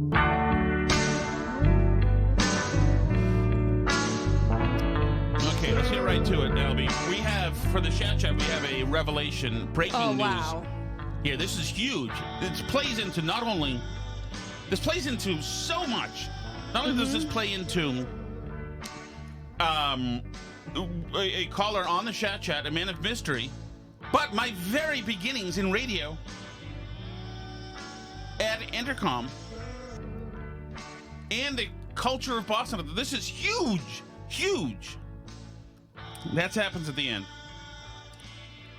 Okay, let's get right to it, Albie. We have, for the Chat, we have a revelation, breaking news. Here, this is huge. This plays into this plays into so much. Not only does this play into a caller on the Chat, a man of mystery, but my very beginnings in radio at Intercom and the culture of Boston. This is huge, huge. That happens at the end.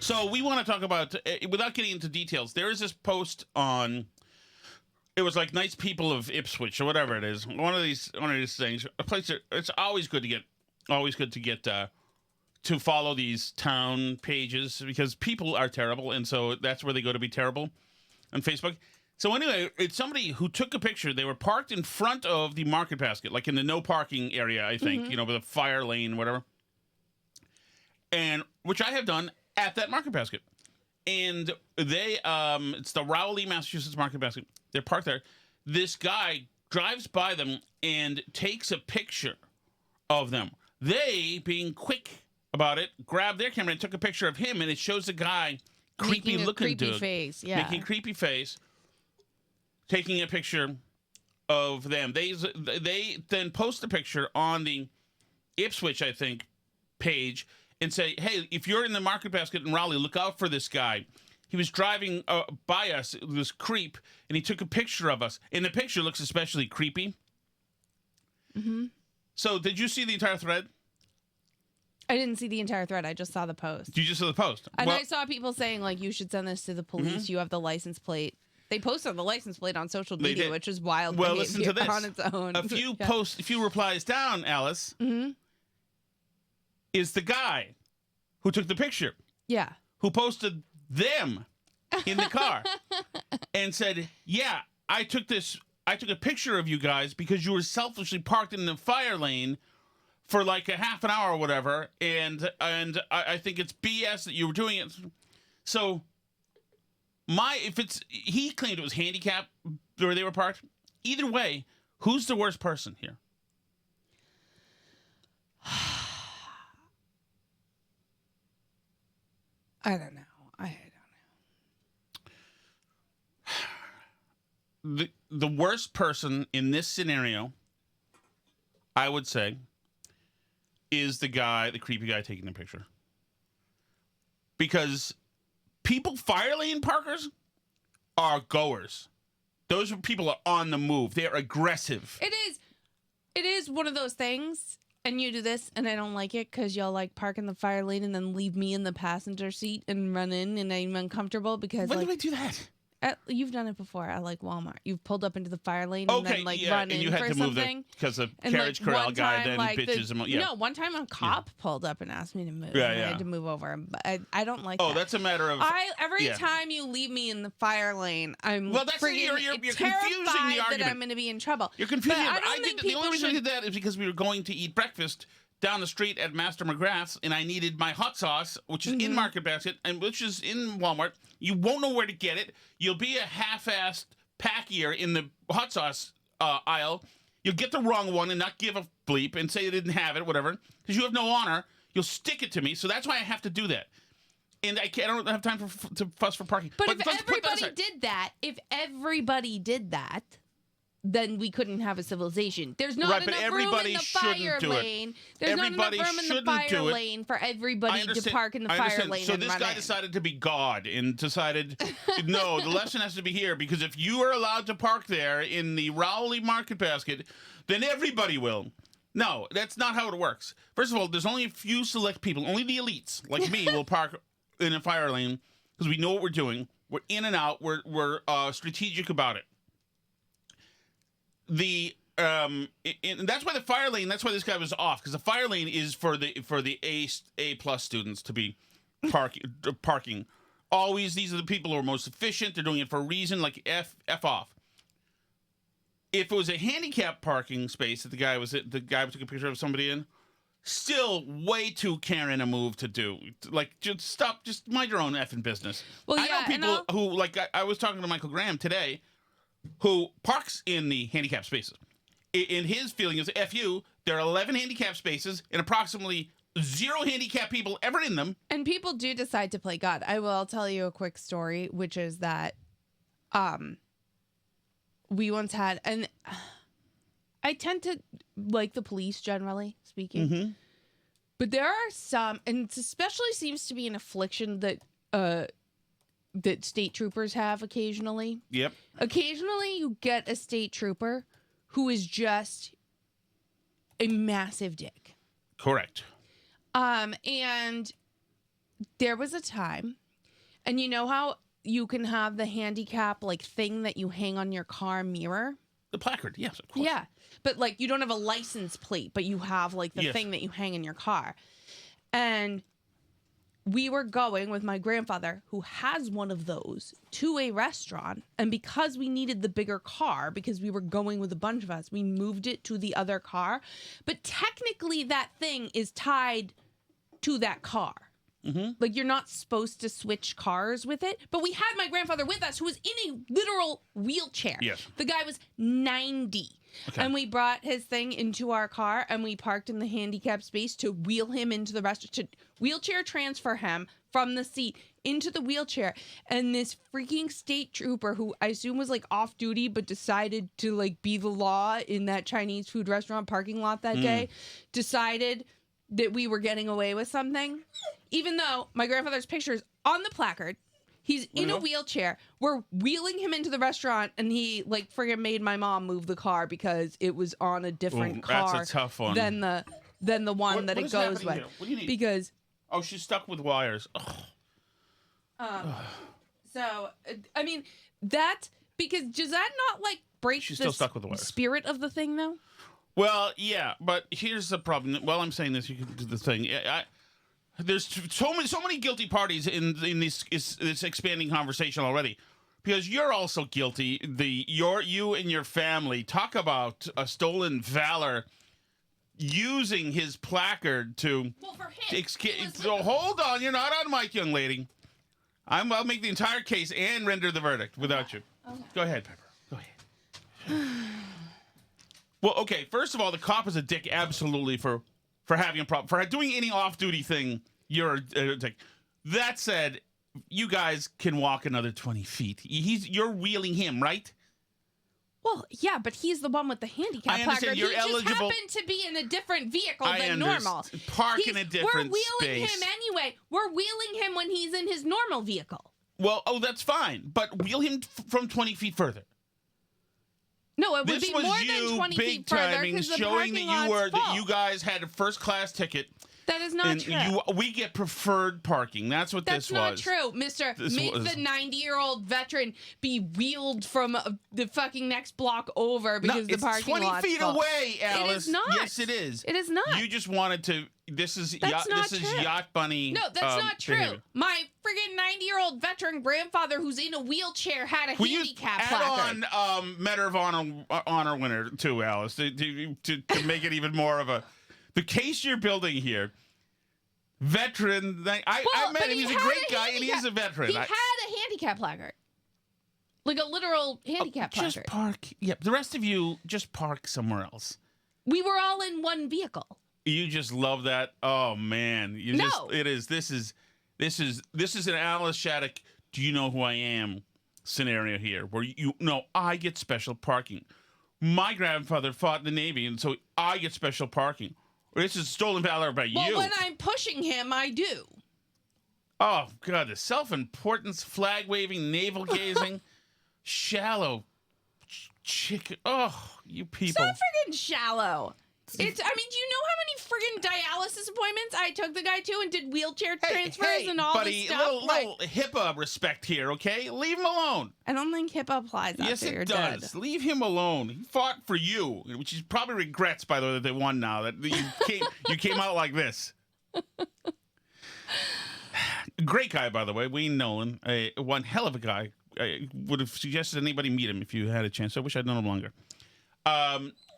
So we want to talk about, without getting into details, there is this post on, it was like Nice People of Ipswich or whatever it is. One of these things. A place that it's always good to get to follow these town pages because people are terrible, and so that's where they go to be terrible on Facebook. So anyway, it's somebody who took a picture. They were parked in front of the Market Basket, like in the no parking area, I think, with a fire lane, whatever. And which I have done at that Market Basket. And they, it's the Rowley, Massachusetts Market Basket. They're parked there. This guy drives by them and takes a picture of them. They, being quick about it, grabbed their camera and took a picture of him, and it shows the guy creepy looking dude. Face, yeah. Making a creepy face, taking a picture of them. They then post a picture on the Ipswich, I think, page and say, hey, if you're in the Market Basket in Raleigh, look out for this guy. He was driving by us, this creep, and he took a picture of us. And the picture looks especially creepy. Mm-hmm. So did you see the entire thread? I didn't see the entire thread. I just saw the post. You just saw the post? And I saw people saying, like, you should send this to the police. You have the license plate. They posted the license plate on social media, which is wild. Well, listen to this. On its own. A few replies down, Alice, is the guy who took the picture. Yeah. Who posted them in the car and said, yeah, I took a picture of you guys because you were selfishly parked in the fire lane for like a half an hour or whatever, and I think it's BS that you were doing it. So he claimed it was handicap where they were parked. Either way, who's the worst person here? I don't know. The worst person in this scenario, I would say, is the creepy guy taking the picture. Because fire lane parkers are goers. Those people are on the move. They're aggressive. It is one of those things, and you do this, and I don't like it because y'all like park in the fire lane and then leave me in the passenger seat and run in, and I'm uncomfortable because when did I do that? You've done it before at like Walmart. You've pulled up into the fire lane and then run in for something. Because the carriage corral guy then bitches him. No, one time a cop pulled up and asked me to move. I had to move over. But I don't like that. Oh, that's a matter of... Every time you leave me in the fire lane, I'm you're confusing the argument. That I'm going to be in trouble. You're confusing it. I think the only reason I did that is because we were going to eat breakfast down the street at Master McGrath's, and I needed my hot sauce, which is in Market Basket, and which is in Walmart. You won't know where to get it. You'll be a half-assed packier in the hot sauce aisle. You'll get the wrong one and not give a bleep and say you didn't have it, whatever, because you have no honor. You'll stick it to me, so that's why I have to do that. And I don't have time to fuss for parking. But if everybody did that, then we couldn't have a civilization. There's not enough room in the fire lane. There's not enough room in the fire lane for everybody to park in the fire lane. So this guy decided to be God and decided, no, the lesson has to be here, because if you are allowed to park there in the Rowley Market Basket, then everybody will. No, that's not how it works. First of all, there's only a few select people, only the elites, like me, will park in a fire lane because we know what we're doing. We're in and out. We're strategic about it. And that's why the fire lane. That's why this guy was off, because the fire lane is for the A+ students to be parking. Always, these are the people who are most efficient. They're doing it for a reason. Like F off. If it was a handicap parking space that the guy took a picture of somebody in, still way too Karen a move to do. Like, just stop. Just mind your own effing business. Well, I know people who, like, I was talking to Michael Graham today, who parks in the handicap spaces. In his feeling is, F you, there are 11 handicap spaces and approximately 0 handicap people ever in them. And people do decide to play God. I will tell you a quick story, which is that we once had, and I tend to like the police generally speaking, Mm-hmm. but there are some, and it especially seems to be an affliction that that state troopers have occasionally. Yep. Occasionally you get a state trooper who is just a massive dick. Correct. And there was a time, and you know how you can have the handicap like thing that you hang on your car mirror? The placard, yes, of course. Yeah. But like you don't have a license plate, but you have like the Yes. thing that you hang in your car. And we were going with my grandfather, who has one of those, to a restaurant. And because we needed the bigger car, because we were going with a bunch of us, we moved it to the other car. But technically that thing is tied to that car. Mm-hmm. Like, you're not supposed to switch cars with it. But we had my grandfather with us, who was in a literal wheelchair. Yes. The guy was 90. Okay. And we brought his thing into our car, and we parked in the handicap space to wheel him into the restaurant, to wheelchair transfer him from the seat into the wheelchair. And this freaking state trooper, who I assume was like off duty, but decided to like be the law in that Chinese food restaurant parking lot that day, decided that we were getting away with something. Even though my grandfather's picture is on the placard, he's in a wheelchair. We're wheeling him into the restaurant, and he like friggin' made my mom move the car because it was on a different car. That's a tough one. Than the one that it goes with. Here? What do you need? Because she's stuck with wires. Ugh. so I mean that, because does that not like break She's the still stuck with the wires. spirit of the thing though? Well, yeah, but here's the problem. While I'm saying this, you can do the thing. There's so many guilty parties in this expanding conversation already, because you're also guilty. You and your family talk about a stolen valor, using his placard to. Well, for him. So hold on, you're not on mic, young lady. I'll make the entire case and render the verdict without you. Okay. Go ahead, Pepper. Go ahead. Well, okay. First of all, the cop is a dick, absolutely, for having a problem, for doing any off-duty thing. You're a dick. That said, you guys can walk another 20 feet. You're wheeling him, right? Well, yeah, but he's the one with the handicap I understand placard. you're He eligible. just happened to be in a different vehicle than normal. Park in a different We're wheeling space. him anyway. We're wheeling him when he's in his normal vehicle. Well, that's fine, but wheel him from 20 feet further. No, it would This be was more you than 20 big feet further timing, because the showing parking that lot's full. you guys had a first-class ticket. That is not and true. We get preferred parking. That's what That's this not was. true, mister. Make the 90-year-old veteran be wheeled from the fucking next block over because the parking lot's it's 20 feet full. away, Alice. It is not. Yes, it is. It is not. You just wanted to. This is That's not this is true. yacht bunny. No, that's not true. behavior. My friggin' 90-year-old veteran grandfather who's in a wheelchair had a handicap placard. Add on Medal of Honor winner too, Alice, to make it even more of a. The case you're building here, veteran. I met him. He's a great guy, and he is a veteran. He had a handicap placard. Like a literal handicap placard. Just park. Yep. The rest of you just park somewhere else. We were all in one vehicle. You just love that. Oh man, it is. This is an Alice Shattuck. Do you know who I am? Scenario here, where I get special parking. My grandfather fought in the Navy, and so I get special parking. This is stolen valor by you. Well, when I'm pushing him, I do. Oh God, the self-importance, flag waving, navel gazing, shallow chicken. Oh, you people. So friggin' shallow. Do you know how many friggin' dialysis appointments I took the guy to and did wheelchair transfers and all buddy, this stuff? Little HIPAA respect here, okay? Leave him alone. I don't think HIPAA applies after Yes, you're it does. dead. Leave him alone. He fought for you, which he probably regrets, by the way, that they won now. That you came out like this. Great guy, by the way, Wayne Nolan. One hell of a guy. I would have suggested anybody meet him if you had a chance. I wish I'd known him longer.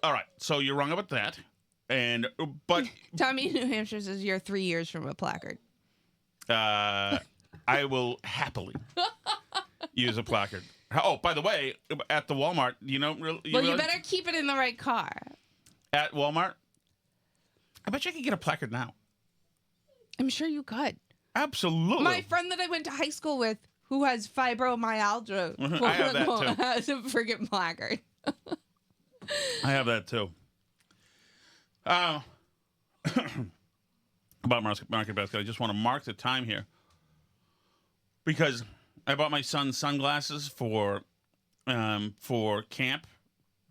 All right, so you're wrong about that. But Tommy in New Hampshire says you're 3 years from a placard. I will happily use a placard. Oh, by the way, at the Walmart, you better keep it in the right car. At Walmart, I bet you I could get a placard now. I'm sure you could. Absolutely. My friend that I went to high school with, who has fibromyalgia, I have that too. has a friggin' placard. I have that too. About Market Basket, I just want to mark the time here because I bought my son sunglasses for camp,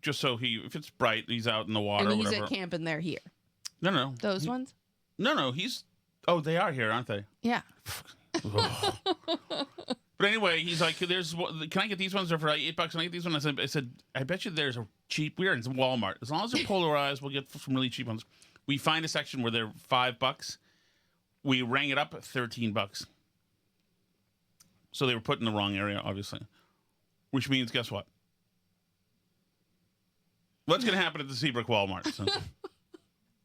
just so if it's bright, he's out in the water. And he's or whatever. at camp and they're here. No. Those ones? No, they are here, aren't they? Yeah. But anyway, he's like, can I get these ones? They're for $8. Can I get these ones? I said, I bet you there's a cheap, we're in Walmart. As long as they're polarized, we'll get some really cheap ones. We find a section where they're $5. We rang it up at $13. So they were put in the wrong area, obviously. Which means, guess what? What's going to happen at the Seabrook Walmart? So,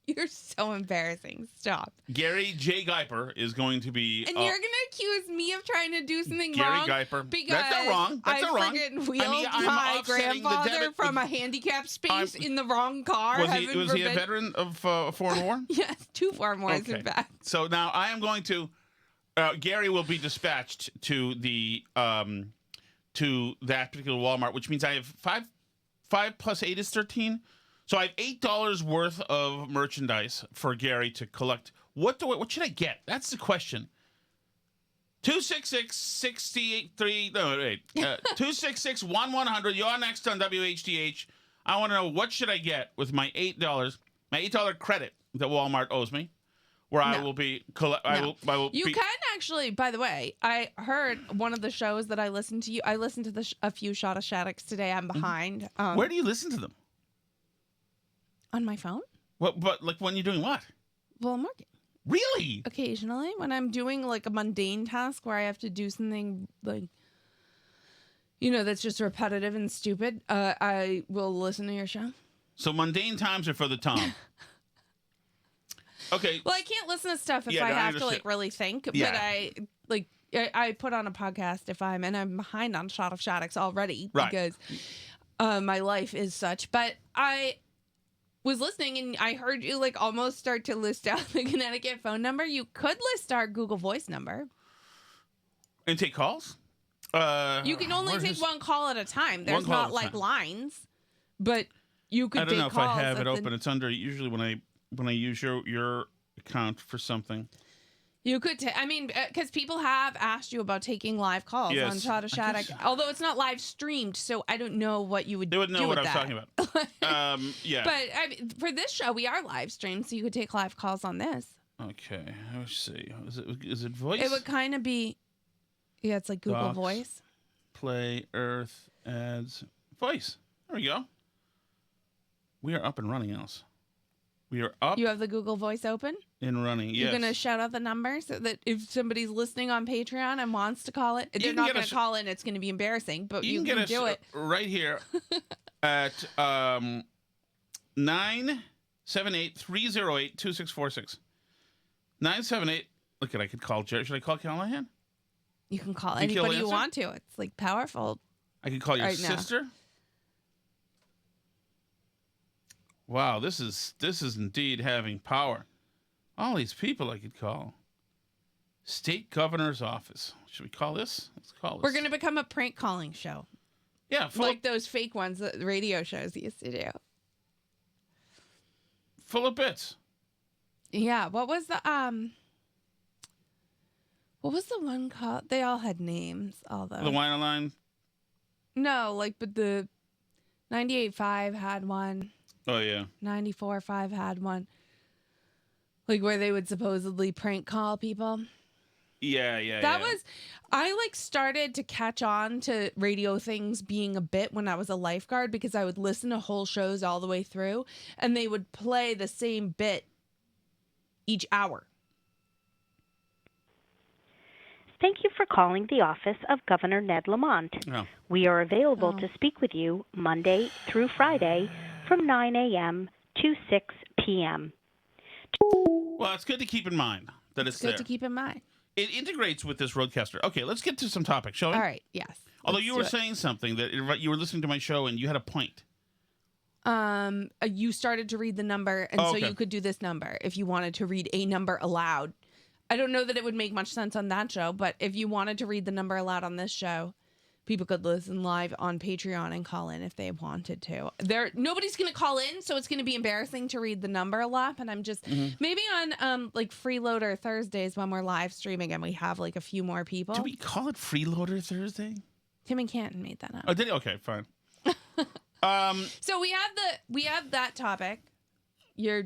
You're so embarrassing. Stop. Gary J. Geiper is going to be... And you're going to accuse me of trying to do something Gary wrong? Geiper. Because That's not wrong. That's not wrong. I friggin' wheeled I'm my offsetting the grandfather debit from a handicapped space in the wrong car. Was he a veteran of a foreign war? Yes, 2 foreign wars, Okay. in fact. So now I am going to... Gary will be dispatched to the to that particular Walmart, which means I have 5 plus 8 is 13. So I have $8 worth of merchandise for Gary to collect. What should I get? That's the question. 266-683. No, wait. 266-1100. You're next on WHDH. I want to know, what should I get with my $8? My $8 credit that Walmart owes me, where I will be. You can actually. By the way, I heard one of the shows that I listened to. I listened to a few Shattucks today. I'm behind. Where do you listen to them? On my phone? What? But like when you're doing what? Well, I'm working. Really? Occasionally, when I'm doing like a mundane task where I have to do something like, that's just repetitive and stupid, I will listen to your show. So mundane times are for the Tom. Okay. Well, I can't listen to stuff if I have to like really think. Yeah. But I put on a podcast if I'm behind on Shot of Shattucks already because my life is such. But I was listening and I heard you like almost start to list out the Connecticut phone number. You could list our Google Voice number and take calls. You can only take one call at a time. There's not like lines, but you could. I don't know if I have it open. The... It's under usually when I use your account for something. You could because people have asked you about taking live calls on Shot of Shattuck, although it's not live streamed, so I don't know what you would do. They wouldn't know what I was talking about. Yeah. But for this show, we are live streamed, so you could take live calls on this. Okay, let's see. Is it voice? It would kind of be, it's like Google Voice. Play, Earth, ads, voice. There we go. We are up and running, else. We are up. You have the Google Voice open? And running, yes. You're going to shout out the number so that if somebody's listening on Patreon and wants to call it, they're not going to call in. It's going to be embarrassing, but you can do it. Right here at 978-308-2646. 978. Look, I could call Jerry. Should I call Callahan? You can call anybody you want to. It's like powerful. I can call your sister. Wow, this is indeed having power. All these people I could call. State Governor's Office. Should we call this? Let's call this. We're going to become a prank calling show. Yeah. Like those fake ones that radio shows used to do. Full of bits. Yeah. What was the one called? They all had names, although. The Wine Line? No, but the 98.5 had one. Oh, yeah. 94.5 had one. Like where they would supposedly prank call people. Yeah. That was, I started to catch on to radio things being a bit when I was a lifeguard because I would listen to whole shows all the way through and they would play the same bit each hour. Thank you for calling the office of Governor Ned Lamont. Oh. We are available to speak with you Monday through Friday from 9 a.m. to 6 p.m. Well, it's good to keep in mind that it's there. Good to keep in mind. It integrates with this roadcaster. Okay, let's get to some topics, shall we? All right, yes. Although you were saying something that you were listening to my show and you had a point. You started to read the number, and so you could do this number if you wanted to read a number aloud. I don't know that it would make much sense on that show, but if you wanted to read the number aloud on this show, people could listen live on Patreon and call in if they wanted to. Nobody's going to call in, so it's going to be embarrassing to read the number a lot. And I'm just maybe on like Freeloader Thursdays when we're live streaming and we have like a few more people. Do we call it Freeloader Thursday? Tim and Canton made that up. Oh, did he? Okay, fine. So we have that topic, your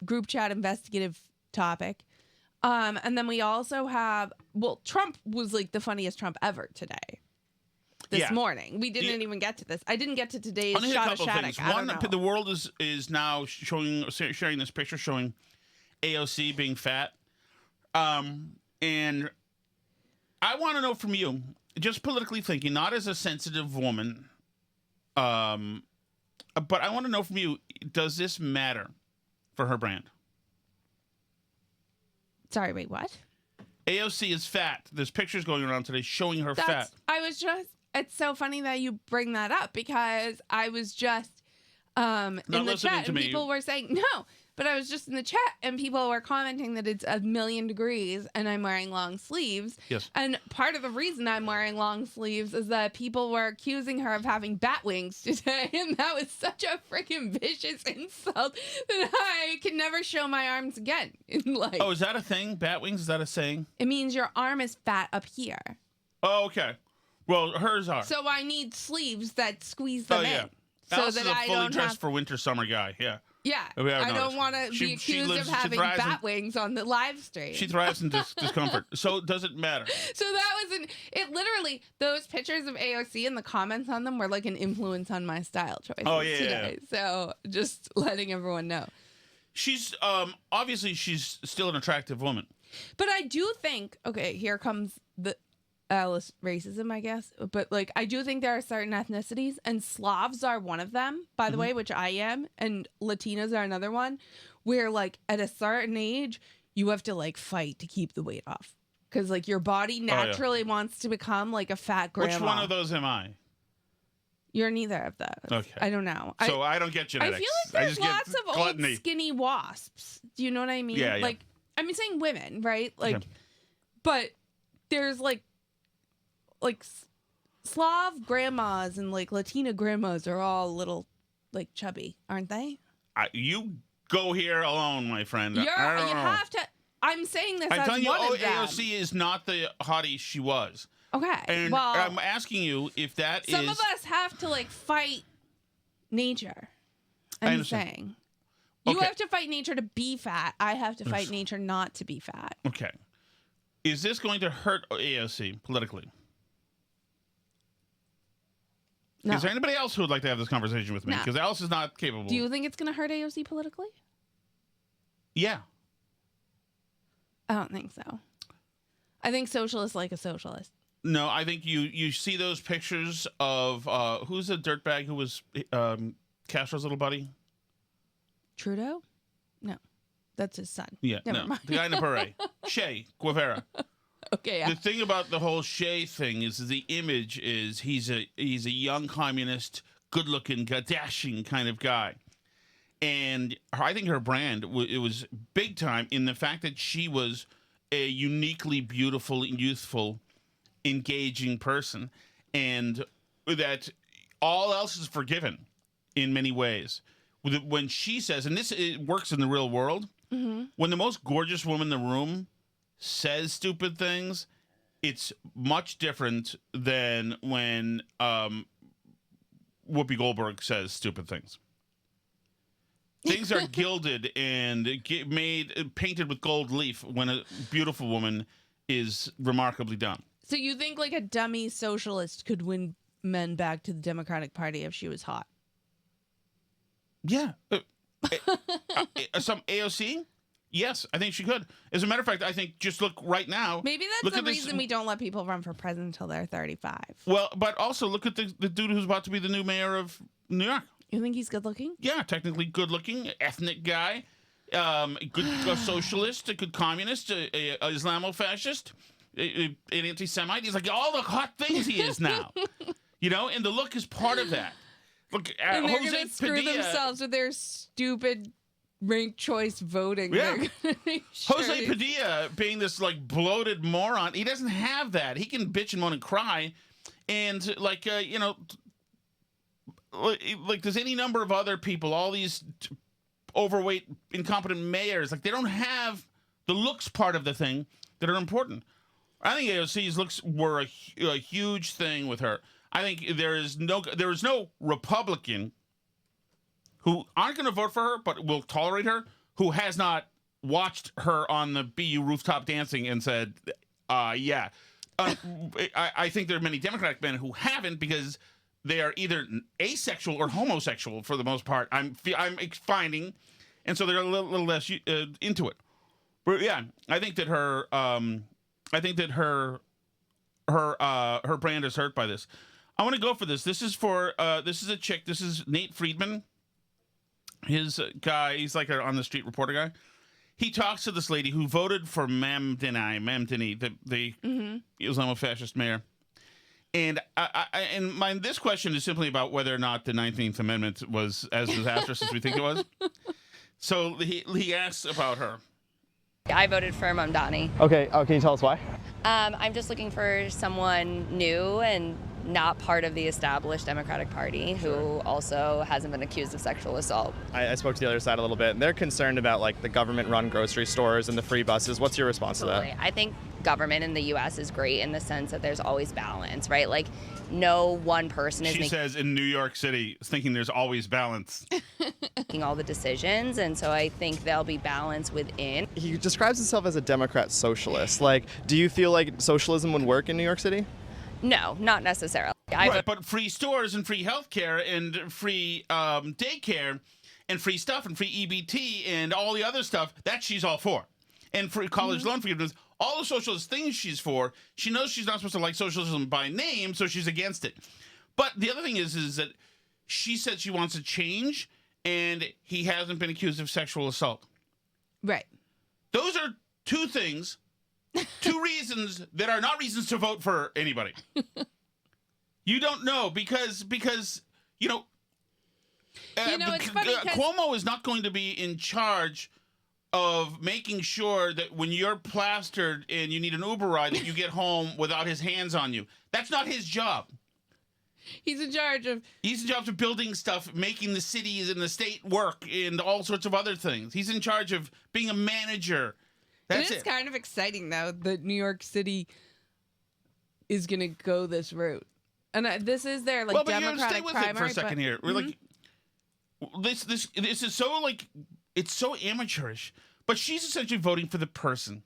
group chat investigative topic. And then we also have, Trump was like the funniest Trump ever today. This morning. We didn't even get to this. I didn't get to today's shot of Shattuck. One, the world is now sharing this picture showing AOC being fat. And I want to know from you, just politically thinking, not as a sensitive woman, but I want to know from you, does this matter for her brand? Sorry, wait, what? AOC is fat. There's pictures going around today showing her fat. It's so funny that you bring that up because I was just in the chat and people were saying, no, but I was just in the chat and people were commenting that it's 1,000,000 degrees and I'm wearing long sleeves. Yes. And part of the reason I'm wearing long sleeves is that people were accusing her of having bat wings today. And that was such a freaking vicious insult that I can never show my arms again in life. Oh, is that a thing? Bat wings? Is that a saying? It means your arm is fat up here. Oh, okay. Well, hers are. So I need sleeves that squeeze them in. So Alice that is a I fully don't dressed have... for winter summer guy. Yeah. Yeah. I don't want to be accused of having bat wings on the live stream. She thrives in discomfort. So does it matter? So that was it literally, those pictures of AOC and the comments on them were like an influence on my style choices today. Yeah. So just letting everyone know. She's obviously she's still an attractive woman. But I do think, okay, here comes the racism, I guess. But like, I do think there are certain ethnicities, and Slavs are one of them, by the way, which I am, and Latinos are another one, where like at a certain age, you have to like fight to keep the weight off. Because like your body naturally wants to become like a fat grandma. Which one of those am I? You're neither of those. Okay. I don't know. So I don't get genetics. I feel like there's lots of gluttony. Old skinny wasps. Do you know what I mean? Yeah. Like, I'm saying women, right? Like, but there's like Slav grandmas and like Latina grandmas are all a little like chubby, aren't they? You go here alone, my friend. You have to. I'm saying this. I'm telling you, AOC is not the hottie she was. Okay. And well, I'm asking you if that some of us have to like fight nature. I'm saying. You have to fight nature to be fat. I have to fight nature not to be fat. Okay. Is this going to hurt AOC politically? No. Is there anybody else who would like to have this conversation with me? Because Alice is not capable. Do you think it's going to hurt AOC politically? Yeah. I don't think so. I think socialists like a socialist. No, I think you see those pictures of who's the dirtbag who was Castro's little buddy? Trudeau? No, that's his son. Yeah, Never mind. The guy in the beret, Che Guevara. Okay. Yeah. The thing about the whole Che thing is the image is he's a young communist, good-looking, dashing kind of guy, and I think her brand it was big time in the fact that she was a uniquely beautiful, youthful, engaging person, and that all else is forgiven in many ways. When she says, and it works in the real world, when the most gorgeous woman in the room says stupid things, it's much different than when Whoopi Goldberg says stupid things. Things are gilded and painted with gold leaf when a beautiful woman is remarkably done. So you think like a dummy socialist could win men back to the Democratic Party if she was hot? Yeah. Some AOC? Yes, I think she could. As a matter of fact, I think just look right now. Maybe that's the reason we don't let people run for president until they're 35. Well, but also look at the dude who's about to be the new mayor of New York. You think he's good looking? Yeah, technically good looking, ethnic guy, good socialist, a good communist, a Islamo-fascist. an anti-Semite. He's like all the hot things he is now. You know, and the look is part of that. Look, and they're Jose going to screw Padilla, themselves with their stupid ranked choice voting. Yeah. Sure. Jose Padilla being this like bloated moron, he doesn't have that. He can bitch and moan and cry, and like you know, like there's any number of other people, all these overweight, incompetent mayors, like they don't have the looks part of the thing that are important. I think AOC's looks were a huge thing with her. I think there is no Republican who aren't going to vote for her, but will tolerate her, who has not watched her on the BU rooftop dancing and said, yeah. I think there are many Democratic men who haven't because they are either asexual or homosexual for the most part. I'm finding, and so they're a little less into it. But yeah, I think that her brand is hurt by this. I want to go for this. This is a chick. This is Nate Friedman. His guy, he's like on the street reporter guy. He talks to this lady who voted for Mamdani, the Islamofascist mayor. And this question is simply about whether or not the 19th Amendment was as disastrous as we think it was. So he asks about her. I voted for Mamdani. Okay, can you tell us why? I'm just looking for someone new and not part of the established Democratic Party who also hasn't been accused of sexual assault. I spoke to the other side a little bit, and they're concerned about like the government-run grocery stores and the free buses. What's your response to that? I think government in the U.S. is great in the sense that there's always balance, right? Like no one person is She says in New York City, thinking there's always balance. making all the decisions, and so I think there'll be balance within. He describes himself as a Democrat socialist. Like, do you feel like socialism would work in New York City? No, not necessarily. Right, but free stores and free healthcare and free daycare and free stuff and free EBT and all the other stuff, that she's all for. And free college loan forgiveness, all the socialist things she's for. She knows she's not supposed to like socialism by name, so she's against it. But the other thing is that she said she wants to change, and he hasn't been accused of sexual assault. Right. Those are two things, two reasons that are not reasons to vote for anybody. You don't know because you know. It's funny Cuomo is not going to be in charge of making sure that when you're plastered and you need an Uber ride, that you get home without his hands on you. That's not his job. He's in charge of building stuff, making the cities and the state work, and all sorts of other things. He's in charge of being a manager. That's it. It's kind of exciting, though, that New York City is going to go this route. And this is their like Democratic stay with primary. It for a second here. We're like, this is so like it's so amateurish. But she's essentially voting for the person.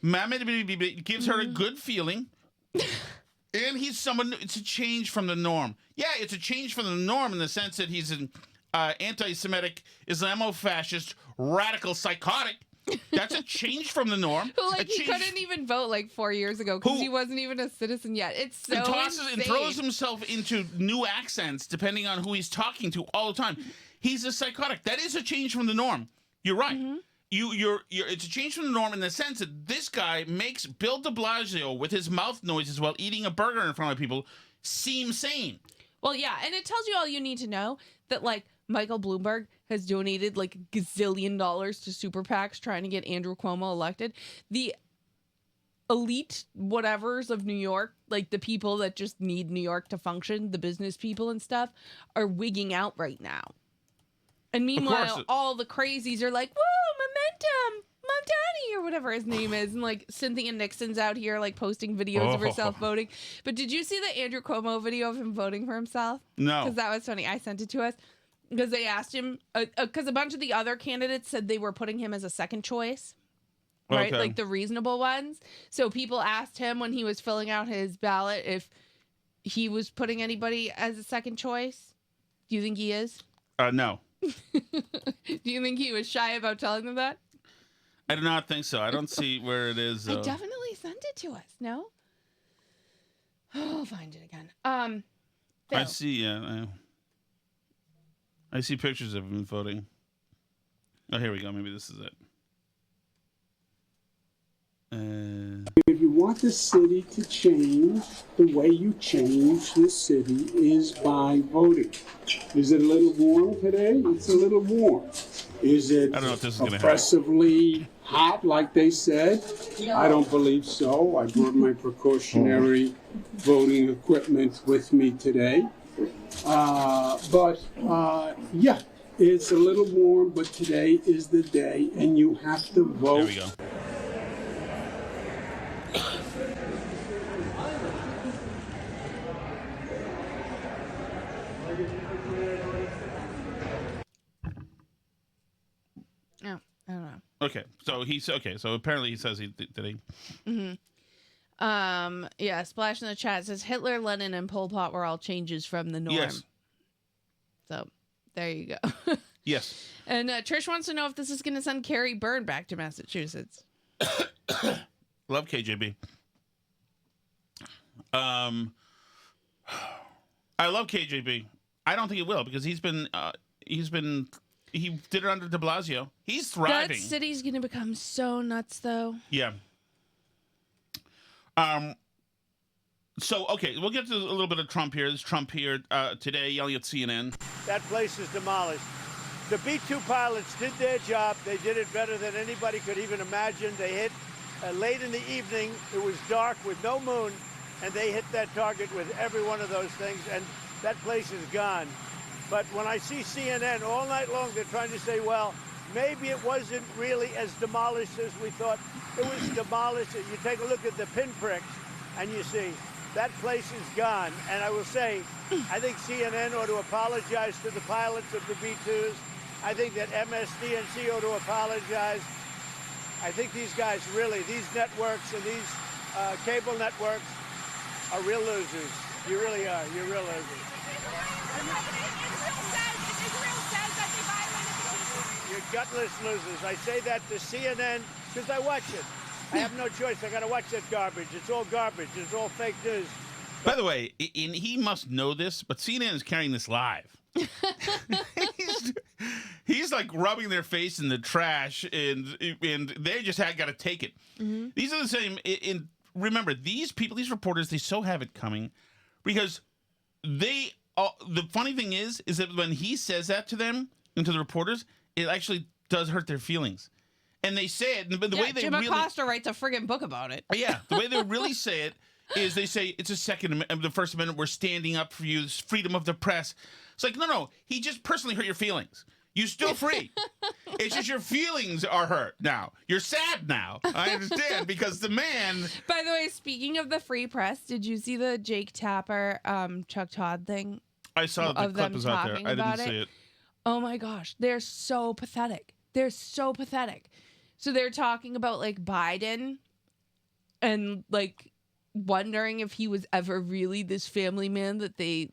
Mamdani gives her a good feeling, and he's someone. It's a change from the norm. Yeah, it's a change from the norm in the sense that he's an anti-Semitic, Islamofascist, radical psychotic. That's a change from the norm. Who, like, he couldn't even vote like 4 years ago because he wasn't even a citizen yet. It's so tosses insane. and throws himself into new accents depending on who he's talking to all the time. He's a psychotic. That is a change from the norm. You're right. It's a change from the norm in the sense that this guy makes Bill de Blasio with his mouth noises while eating a burger in front of people seem sane. Well, yeah, and it tells you all you need to know that like Michael Bloomberg has donated like $1 gazillion to super PACs trying to get Andrew Cuomo elected. The elite whatevers of New York, like the people that just need New York to function, the business people and stuff, are wigging out right now. And meanwhile, all the crazies are like, woo, momentum, Mamdani, or whatever his name is. And like Cynthia Nixon's out here like posting videos of herself voting. But did you see the Andrew Cuomo video of him voting for himself? No. Because that was funny. I sent it to us. Because they asked him, because a bunch of the other candidates said they were putting him as a second choice, right? Okay. Like the reasonable ones. So people asked him when he was filling out his ballot if he was putting anybody as a second choice. Do you think he is? No. Do you think he was shy about telling them that? I do not think so. I don't see where it is. I definitely sent it to us. No? Oh, I'll find it again. Phil. I see, yeah. I see pictures of him voting. Oh, here we go. Maybe this is it. If you want the city to change, the way you change the city is by voting. Is it a little warm today? It's a little warm. Is it I don't know if this is gonna happen. oppressively hot, like they said? I don't believe so. I brought my precautionary voting equipment with me today. Yeah, it's a little warm, but today is the day, and you have to vote. There we go. No, I don't know. Okay, so apparently he says he did he. Yeah, Splash in the chat says Hitler, Lenin, and Pol Pot were all changes from the norm. Yes. So there you go. Yes. And Trish wants to know if this is going to send Carrie Byrne back to Massachusetts. Love KJB. I love KJB. I don't think it will because he did it under De Blasio. He's thriving. That city's going to become so nuts, though. Yeah. So, okay, we'll get to a little bit of Trump here. There's Trump here today yelling at CNN. That place is demolished. The B-2 pilots did their job. They did it better than anybody could even imagine. They hit late in the evening. It was dark with no moon, and they hit that target with every one of those things, and that place is gone. But when I see CNN all night long, they're trying to say, well, maybe it wasn't really as demolished as we thought. It was demolished. You take a look at the pinpricks, and you see that place is gone. And I will say, I think CNN ought to apologize to the pilots of the B-2s. I think that MSDNC ought to apologize. I think these guys really, these networks and these cable networks are real losers. You really are. You're real losers. You're gutless losers. I say that to CNN because I watch it. I have no choice. I got to watch that garbage. It's all garbage. It's all fake news. By the way, and he must know this, but CNN is carrying this live. he's like rubbing their face in the trash, and they just got to take it. Mm-hmm. These are the same. And remember, these people, these reporters, they so have it coming because they. The funny thing is that when he says that to them and to the reporters, it actually does hurt their feelings. And they say it, but the way they Jim Acosta writes a friggin' book about it. Yeah, the way they really say it is they say it's the First Amendment. We're standing up for you. It's freedom of the press. It's like no. He just personally hurt your feelings. You're still free. It's just your feelings are hurt now. You're sad now. I understand because the man. By the way, speaking of the free press, did you see the Jake Tapper, Chuck Todd thing? I saw the clip was out there. I didn't see it. Oh my gosh, they're so pathetic. They're so pathetic. So they're talking about like Biden and like wondering if he was ever really this family man that they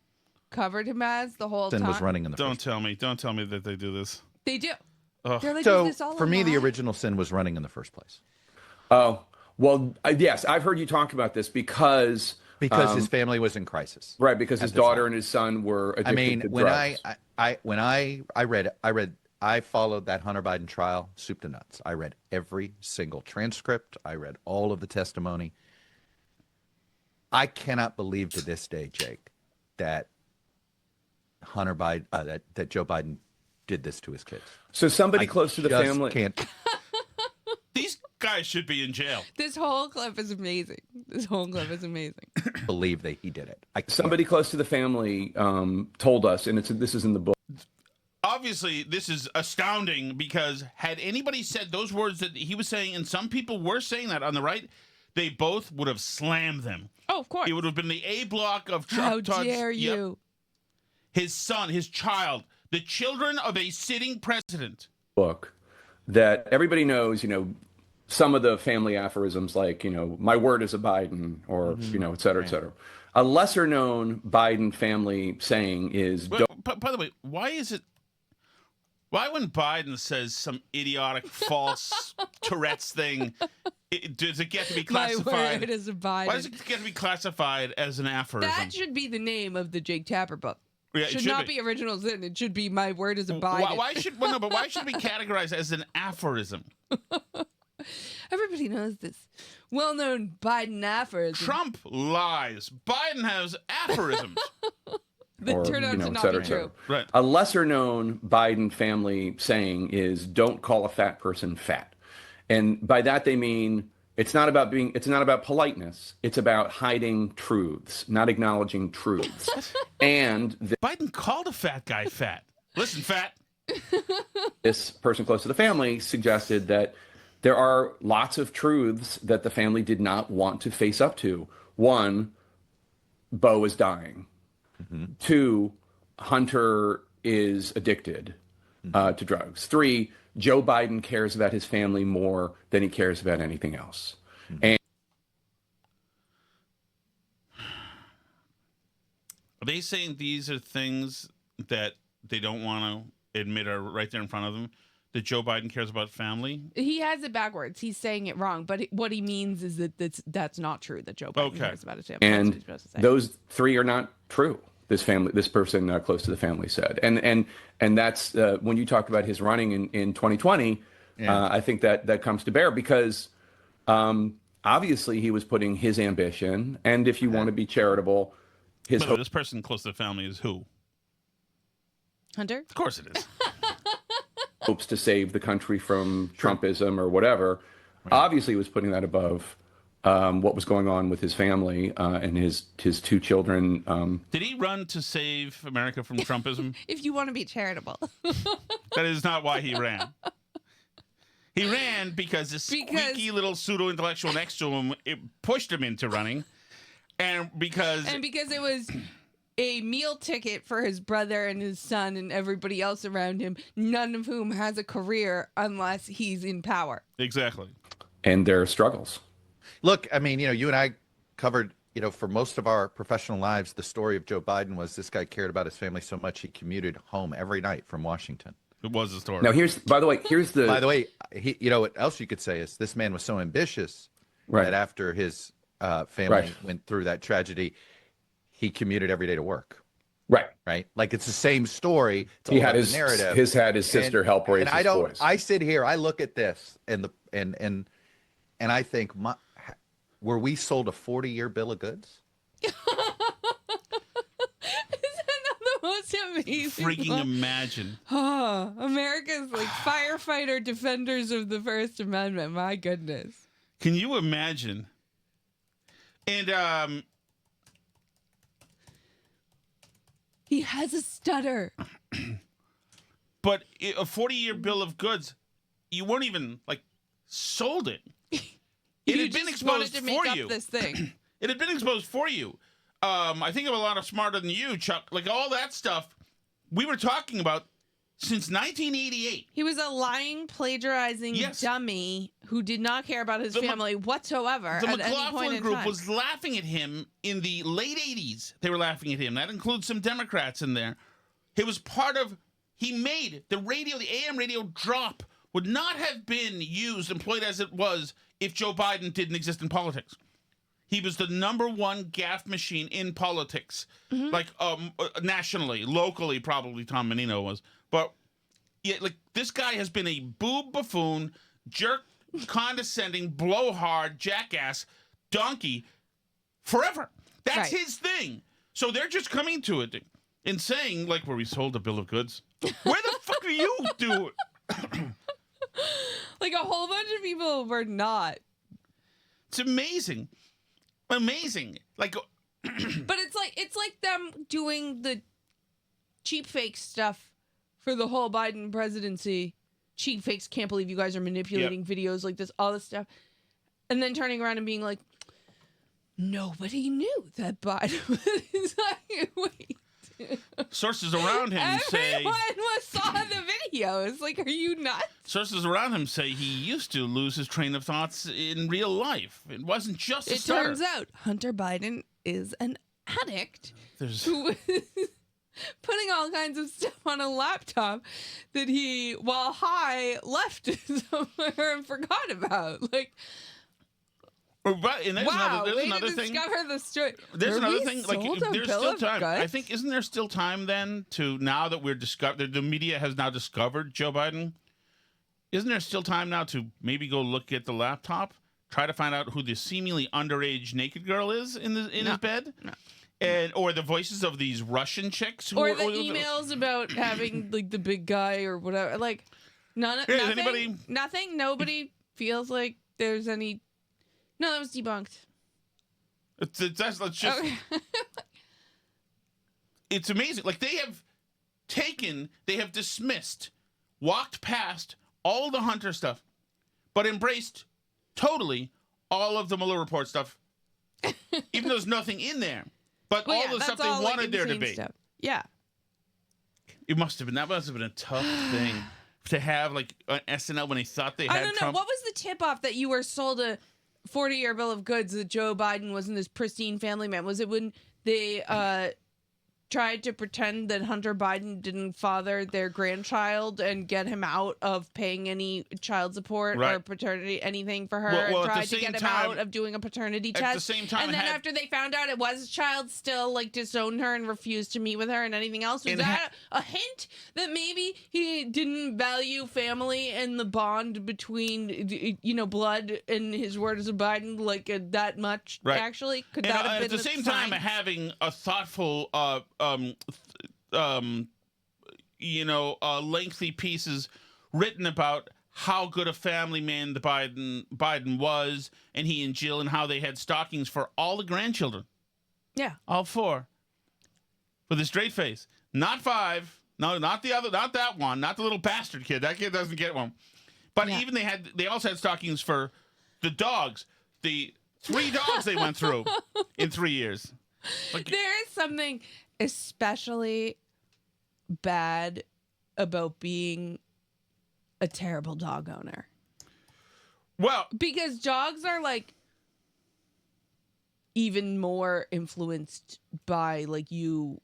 covered him as the whole time. Was running in the Don't tell me that they do this. They do. Ugh. They're like, so is this all for a me, the lie? original sin was running in the first place. Oh, well, yes, I've heard you talk about this because his family was in crisis. Right, because his daughter and his son were addicted to drugs. I followed that Hunter Biden trial soup to nuts. I read every single transcript. I read all of the testimony. I cannot believe to this day, Jake, that Hunter Biden, that Joe Biden did this to his kids. So somebody close to the family can't. These guys should be in jail. This whole clip is amazing. Believe that he did it. Somebody close to the family told us, and this is in the book. Obviously, this is astounding because had anybody said those words that he was saying, and some people were saying that on the right, they both would have slammed them. Oh, of course. It would have been the A block of Trump. How dare you? His son, his child, the children of a sitting president. Book that everybody knows, some of the family aphorisms like, my word is a Biden or, et cetera, et cetera. A lesser known Biden family saying is. By the way, why when Biden says some idiotic false Tourette's thing, does it get to be classified? My word is a Biden. Why does it get to be classified as an aphorism? That should be the name of the Jake Tapper book. Yeah, should not be original sin. It should be my word is a Biden. Why should it be categorized as an aphorism? Everybody knows this well-known Biden aphorism. Trump lies. Biden has aphorisms. That turned out to not be true. Right. A lesser known Biden family saying is don't call a fat person fat. And by that they mean it's not about politeness. It's about hiding truths, not acknowledging truths. And Biden called a fat guy fat. Listen, fat. This person close to the family suggested that there are lots of truths that the family did not want to face up to. One, Bo is dying. Mm-hmm. 2, Hunter is addicted to drugs. 3, Joe Biden cares about his family more than he cares about anything else. Mm-hmm. And are they saying these are things that they don't want to admit are right there in front of them? That Joe Biden cares about family? He has it backwards. He's saying it wrong. But what he means is that that's not true, that Joe Biden cares about his family. And that's what he's supposed to say. Those 3 are not true. This person close to the family said. And that's when you talked about his running in 2020, I think that comes to bear because obviously he was putting his ambition, and if you want to be charitable, this person close to the family is who? Hunter? Of course it is. Hopes to save the country from Trumpism or whatever. Right. Obviously he was putting that above what was going on with his family and his 2 children. Did he run to save America from Trumpism? If you want to be charitable. That is not why he ran. He ran because this squeaky little pseudo-intellectual next to him pushed him into running. And because it was a meal ticket for his brother and his son and everybody else around him, none of whom has a career unless he's in power. Exactly. And their struggles. Look, I mean, you and I covered, for most of our professional lives, the story of Joe Biden was this guy cared about his family so much he commuted home every night from Washington. It was a story. Now, by the way, what else you could say is this man was so ambitious that after his family went through that tragedy, he commuted every day to work. Right. Like it's the same story. He had his narrative. Had his sister help raise his boys. I sit here, I look at this and I think, were we sold a 40-year bill of goods? Isn't that the most amazing? Freaking imagine. Oh, America's like firefighter defenders of the First Amendment. My goodness. Can you imagine? And he has a stutter. But a 40-year bill of goods, you weren't even sold it. It had been exposed for you. This thing. It had been exposed for you. I think I'm a lot smarter than you, Chuck. All that stuff we were talking about since 1988. He was a lying, plagiarizing dummy who did not care about his family whatsoever. The McLaughlin group was laughing at him in the late 80s. They were laughing at him. That includes some Democrats in there. It was part of, he made the AM radio drop would not have been employed as it was if Joe Biden didn't exist in politics. He was the #1 gaffe machine in politics, nationally, locally, probably Tom Menino was. But this guy has been a boob buffoon, jerk, condescending, blowhard, jackass, donkey forever. That's his thing. So they're just coming to it and saying, where we sold a bill of goods. Where the fuck do you do it? A whole bunch of people were not. It's amazing. Amazing. But it's like them doing the cheap fake stuff for the whole Biden presidency. Cheap fakes, can't believe you guys are manipulating videos like this, all this stuff. And then turning around and being like, nobody knew that Biden was wait. Sources around him say... Everyone saw the videos. Are you nuts? Sources around him say he used to lose his train of thoughts in real life. It wasn't just a stutter. It turns out Hunter Biden is an addict who was putting all kinds of stuff on a laptop that he, while high, left somewhere and forgot about. And there's another thing. Discover the story. There's another thing. There's still time. I think, isn't there still time then to, now that we're the media has now discovered Joe Biden? isn't there still time now to maybe go look at the laptop, try to find out who the seemingly underage naked girl is in his bed? No. Or the voices of these Russian chicks, or the emails about having like the big guy or whatever. Like nothing. Anybody? Nothing. Nobody feels like there's any. No, that was debunked. Let's just. Okay. It's amazing. Like they have dismissed, walked past all the Hunter stuff, but embraced totally all of the Mueller report stuff, even though there's nothing in there. But all the stuff they wanted there to be. Stuff. Yeah. That must have been a tough thing to have, like, an SNL when they thought they had I don't know. Trump. What was the tip-off that you were sold a 40-year bill of goods that Joe Biden wasn't this pristine family man? Was it when they tried to pretend that Hunter Biden didn't father their grandchild and get him out of paying any child support or paternity, anything for her, and tried to get him out of doing a paternity test? At the same time, and then after they found out it was his child, still like disowned her and refused to meet with her and anything else? Was that a hint that maybe he didn't value family and the bond between, blood and his word as a Biden that much? Right. Actually, could that have been at the same time having a thoughtful lengthy pieces written about how good a family man the Biden was, and he and Jill, and how they had stockings for all the grandchildren. Yeah. All 4. With a straight face. Not 5. No, not the other, not that one. Not the little bastard kid. That kid doesn't get one. But even they also had stockings for the dogs. The 3 dogs they went through in 3 years. Like, there is something especially bad about being a terrible dog owner. Well, because dogs are like even more influenced by like you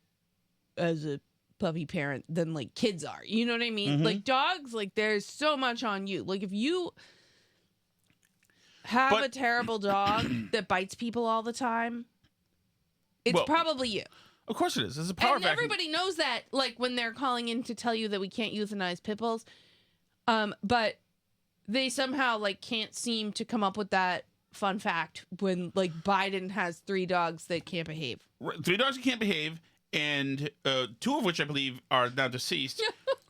as a puppy parent than like kids are. You know what I mean? Mm-hmm. Like dogs, like there's so much on you. Like if you have a terrible dog that bites people all the time, it's probably you. Of course it is. It's a power and vacuum. everybody knows that, like, when they're calling in to tell you that we can't euthanize pit bulls. But they somehow, like, can't seem to come up with that fun fact when, like, Biden has 3 dogs that can't behave. 3 dogs that can't behave, and 2 of which I believe are now deceased.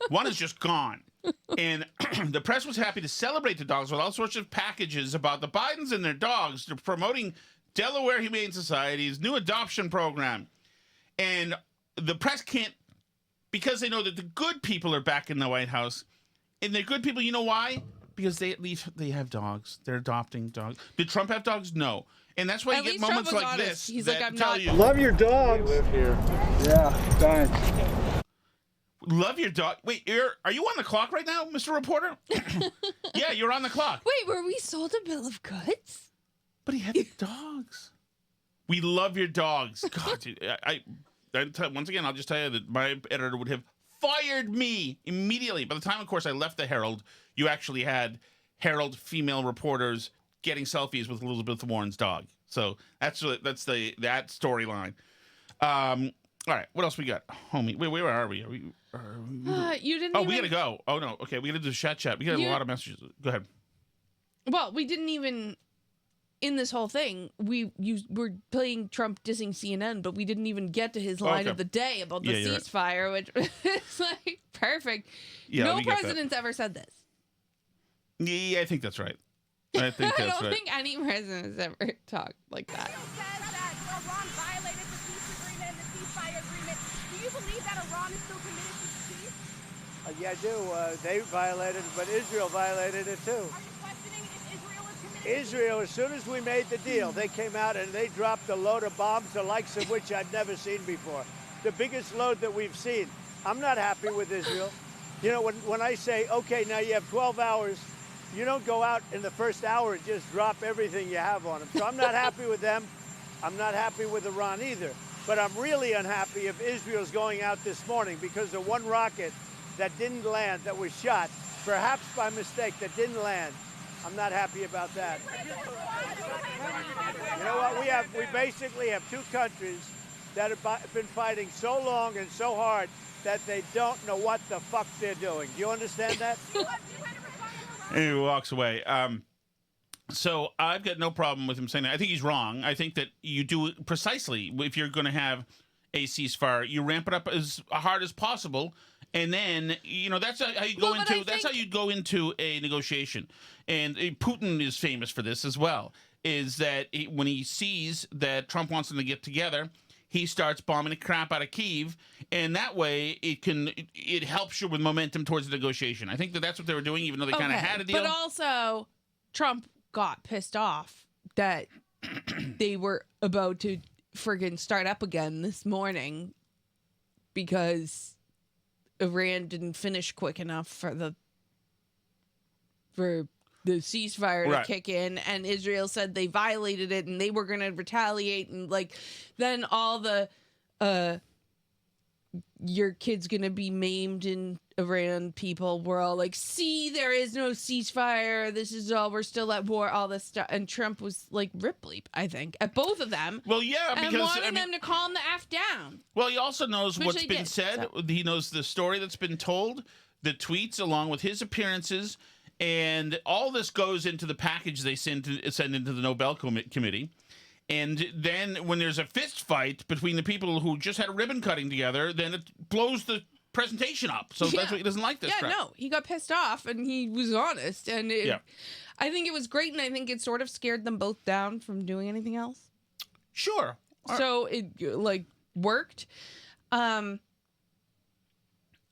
One is just gone. And the press was happy to celebrate the dogs with all sorts of packages about the Bidens and their dogs. They're promoting Delaware Humane Society's new adoption program. And the press can't, because they know that the good people are back in the White House. And they're good people, you know why? Because they at least they have dogs. They're adopting dogs. Did Trump have dogs? No. And that's why you get moments like this. He's that like, I'm tell not. you, Love your dogs. Live here. Yeah, thanks. love your dog. Wait, are you on the clock right now, Mr. Reporter? Yeah, you're on the clock. Wait, were we sold a bill of goods? But he had dogs. We love your dogs. God, dude, once again, I'll just tell you that my editor would have fired me immediately. By the time, of course, I left the Herald, you actually had Herald female reporters getting selfies with Elizabeth Warren's dog. So that's that storyline. All right, what else we got, homie? Wait, where are we? You didn't. Oh, we gotta go. Oh no, okay, we gotta do chat. We got a lot of messages. Go ahead. Well, we didn't even. In this whole thing, we were playing Trump dissing CNN, but we didn't even get to his line of the day about the ceasefire, which is like perfect. Yeah, no president's ever said this. Yeah, I think that's right. I think that's right. I don't think any president has ever talked like that. Says that Iran violated the peace agreement and the ceasefire agreement. Do you believe that Iran is still committed to peace? Yeah, I do. They violated it, but Israel violated it too. Are you questioning if Israel is committed? Israel, as soon as we made the deal, they came out and they dropped a load of bombs, the likes of which I'd never seen before. The biggest load that we've seen. I'm not happy with Israel. You know, when I say, okay, now you have 12 hours, you don't go out in the first hour and just drop everything you have on them. So I'm not happy with them. I'm not happy with Iran either. But I'm really unhappy if Israel's going out this morning because of one rocket that didn't land, that was shot, perhaps by mistake, that didn't land. I'm not happy about that. You know what? We basically have two countries that have been fighting so long and so hard that they don't know what the fuck they're doing. Do you understand that? And he walks away. So I've got no problem with him saying that. I think he's wrong. I think that you do it precisely. If you're going to have a ceasefire, you ramp it up as hard as possible, and then that's how you go into. That's how you go into a negotiation. And Putin is famous for this as well. Is that when he sees that Trump wants them to get together, he starts bombing the crap out of Kyiv, and that way it helps you with momentum towards the negotiation. I think that's what they were doing, even though they kind of had a deal. But also, Trump got pissed off that they were about to friggin' start up again this morning because Iran didn't finish quick enough for the ceasefire to kick in, and Israel said they violated it and they were going to retaliate, and then all the your kid's going to be maimed in Iran people were all like, see, there is no ceasefire, this is all, we're still at war, all this stuff. And Trump was like Ripley, I think, at both of them. Well, yeah, and wanting them to calm the F down. Well, he also knows what's been said. So. He knows the story that's been told, the tweets, along with his appearances, and all this goes into the package they send into the Nobel Committee. And then when there's a fist fight between the people who just had a ribbon cutting together, then it blows the presentation up. So that's why he doesn't like this crap. No, he got pissed off and he was honest. And I think it was great, and I think it sort of scared them both down from doing anything else. Sure. So it worked. I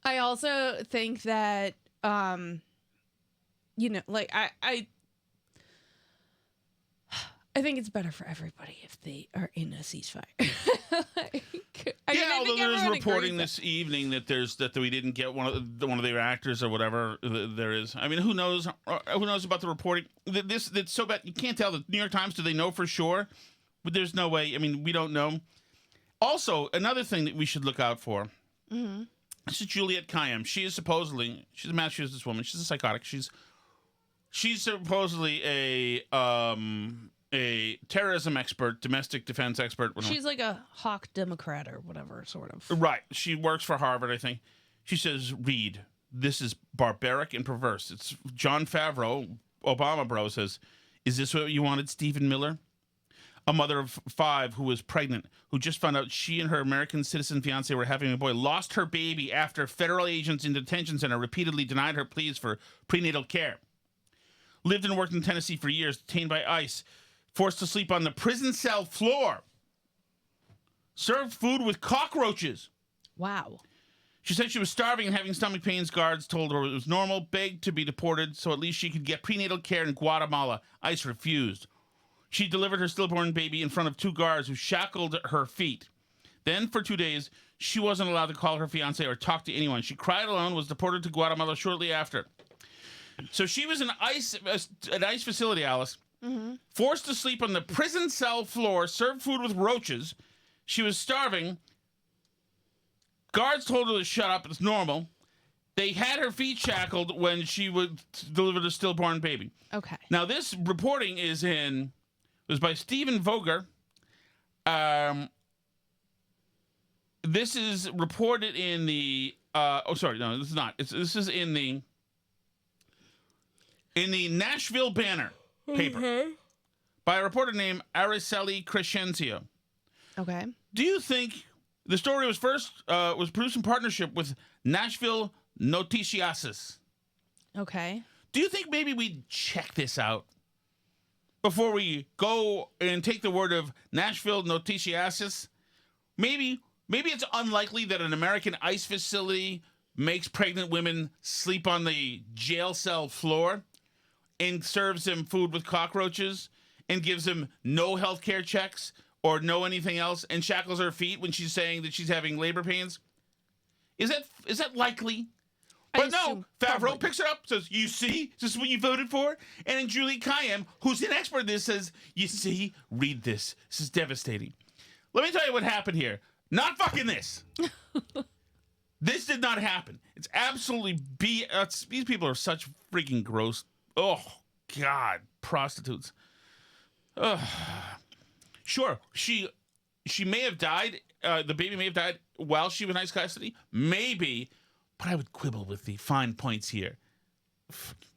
also think that I think it's better for everybody if they are in a ceasefire. Although there's reporting this evening that we didn't get one of the reactors or whatever there is. I mean, who knows? Who knows about the reporting? That's so bad. You can't tell. The New York Times, do they know for sure? But there's no way. I mean, we don't know. Also, another thing that we should look out for. Mm-hmm. This is Juliette Kayyem. She is supposedly, she's a Massachusetts woman. She's a psychotic. She's supposedly a terrorism expert, domestic defense expert. She's like a hawk Democrat or whatever, sort of. Right. She works for Harvard, I think. She says, read, this is barbaric and perverse. It's John Favreau, Obama bro, says, is this what you wanted, Stephen Miller? A mother of 5 who was pregnant, who just found out she and her American citizen fiancé were having a boy, lost her baby after federal agents in detention center repeatedly denied her pleas for prenatal care. Lived and worked in Tennessee for years, detained by ICE, forced to sleep on the prison cell floor, served food with cockroaches. Wow. She said she was starving and having stomach pains. Guards told her it was normal, begged to be deported so at least she could get prenatal care in Guatemala. ICE refused. She delivered her stillborn baby in front of 2 guards who shackled her feet. Then, for 2 days, she wasn't allowed to call her fiancé or talk to anyone. She cried alone, was deported to Guatemala shortly after. So she was in an ICE facility, Alice, forced to sleep on the prison cell floor, served food with roaches. She was starving. Guards told her to shut up. It's normal. They had her feet shackled when she would deliver the stillborn baby. Okay. Now, this reporting was by Stephen Voger. This is reported in the. This is not. This is in the Nashville Banner paper by a reporter named Araceli Crescencio. Okay. Do you think the story was produced in partnership with Nashville Noticiases? Okay. Do you think maybe we check this out before we go and take the word of Nashville Noticiases? Maybe it's unlikely that an American ICE facility makes pregnant women sleep on the jail cell floor and serves them food with cockroaches and gives them no health care checks or no anything else and shackles her feet when she's saying that she's having labor pains. Is that likely? But no, Favreau picks her up, says, you see, this is what you voted for? And then Julie Kayyem, who's an expert in this, says, you see, read this. This is devastating. Let me tell you what happened here. Not fucking this. This did not happen. It's absolutely these people are such freaking gross. Oh, God. Prostitutes. Ugh. Sure, she may have died. The baby may have died while she was in ICE custody. Maybe. But I would quibble with the fine points here.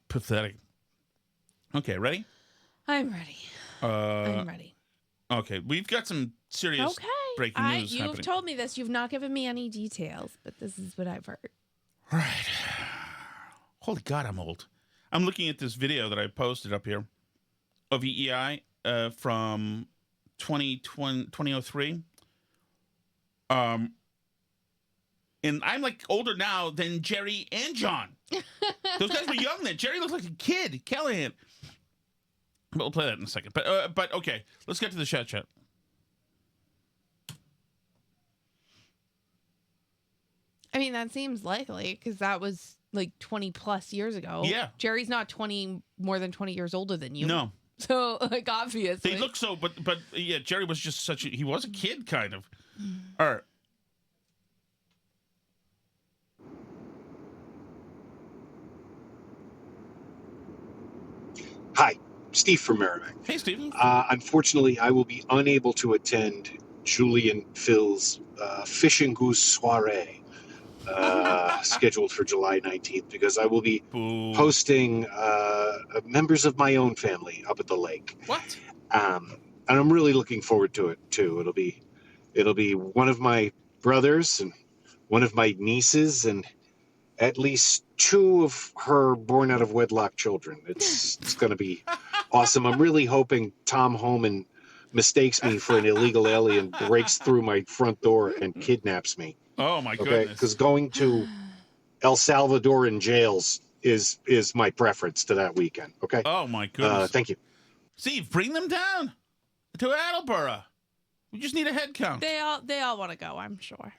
Pathetic. Okay, ready? I'm ready. I'm ready. Okay, we've got some serious breaking news You've happening. told me this. You've not given me any details, but this is what I've heard. Right. Holy God, I'm old. I'm looking at this video that I posted up here of EEI from 2003. And I'm like older now than Jerry and John. Those guys were young then. Jerry looked like a kid. Callahan. But we'll play that in a second. But okay, let's get to the chat. I mean, that seems likely because that was like 20 plus years ago. Yeah. Jerry's not more than 20 years older than you. No. So, like, obviously. They look so, but yeah, Jerry was just he was a kid, kind of. All right. Hi, Steve from Merrimack. Hey, Steve. Unfortunately, I will be unable to attend Julie and Phil's Fish and Goose soiree scheduled for July 19th because I will be hosting members of my own family up at the lake. What? And I'm really looking forward to it too. It'll be one of my brothers and one of my nieces and at least two of her born out of wedlock children. It's going to be awesome. I'm really hoping Tom Homan mistakes me for an illegal alien, breaks through my front door, and kidnaps me. Oh my goodness! Because going to El Salvadoran jails is my preference to that weekend. Okay. Oh my goodness! Thank you, Steve. Bring them down to Attleboro. We just need a head count. They all want to go, I'm sure.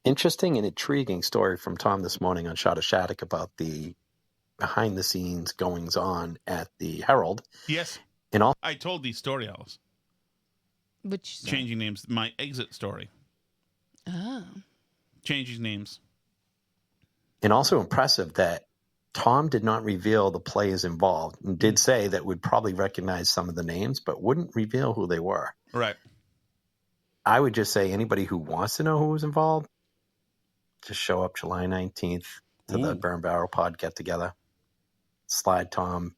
Interesting and intriguing story from Tom this morning on Shattuck about the behind-the-scenes goings-on at the Herald. Yes. I told the story, Alice. Which changing names? My exit story. Oh. Changing names. And also impressive that Tom did not reveal the players involved and did say that we'd probably recognize some of the names, but wouldn't reveal who they were. Right. I would just say anybody who wants to know who was involved, just show up July 19th to the Burn Barrel Pod get-together. Slide Tom